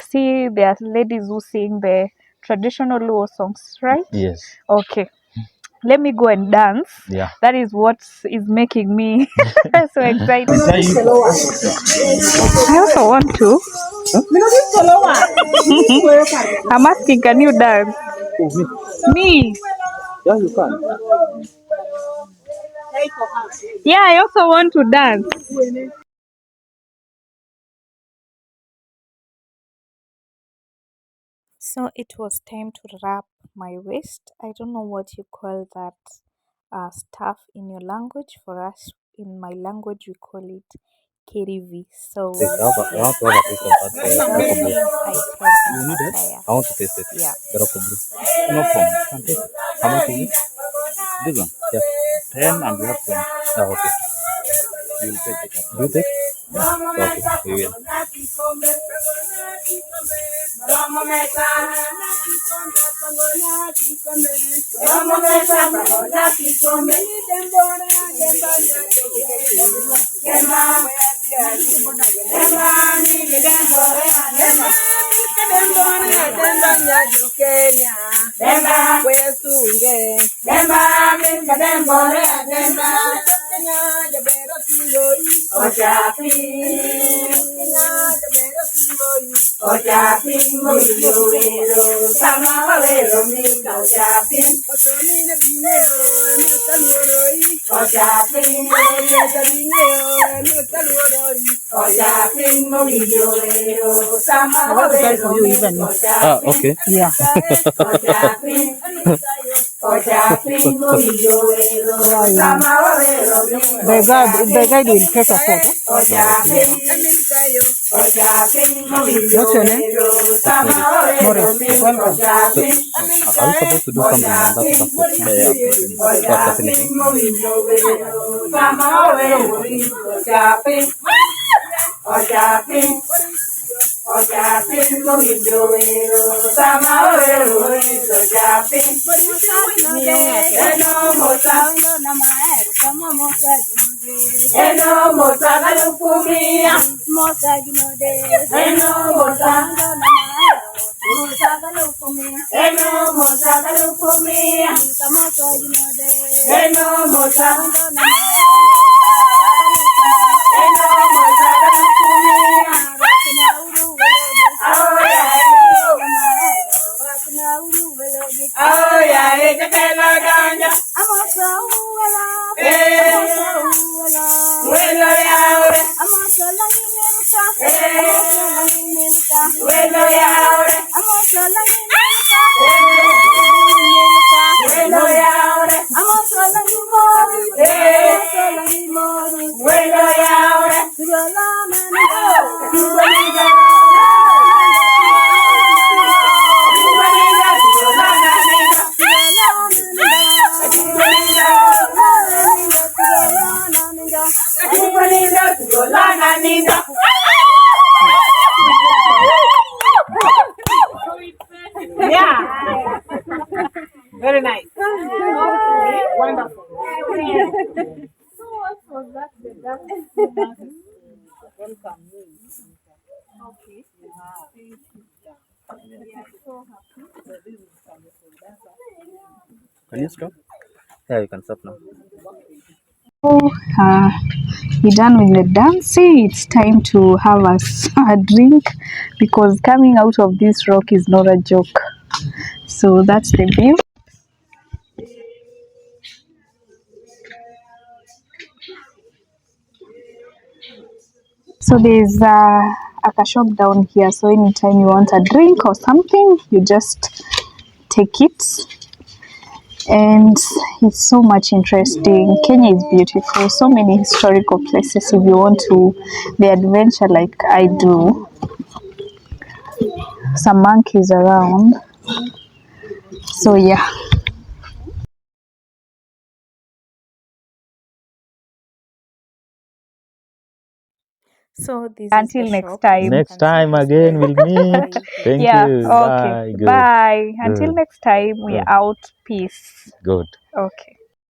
See, there are ladies who sing the traditional LUO songs, right? Yes. Okay. Let me go and dance. Yeah. That is what is making me so excited. I also want to. I'm asking, can you dance? Me? Yeah, you can. Yeah, I also want to dance. So it was time to wrap my waist. I don't know what you call that stuff in your language. For us, in my language, we call it KDV. So I want to have a piece of that. I tell You need and it? attire. I want to taste it. Yeah. Barocco blue. No problem. You can taste it. How much is it? This one? Yes. 10 and you have 10. Oh, okay. You will take it. Do you take? Okay, we will. Ah, okay. Yeah. The guide will take a photo. What's your name? Morris. Welcome. So, are we supposed to do something on that subject? Yeah. After finishing? Yeah. Very nice. Wonderful. So what was that? Welcome. Okay. Thank you. We are so happy. So this is wonderful. Can you stop? Yeah, you can stop now. We're done with the dancing. It's time to have a drink because coming out of this rock is not a joke. So that's the view. So there's a shop down here. So anytime you want a drink or something, you just take it. And it's so much interesting. Kenya is beautiful. So many historical places if you want to the adventure like I do. Some monkeys around. So yeah. So this until is next time. Next time again we'll meet. Thank Yeah. you. Okay. Bye. Good. Bye. Good. Until next time, we are Good. out. Peace. Good. Okay.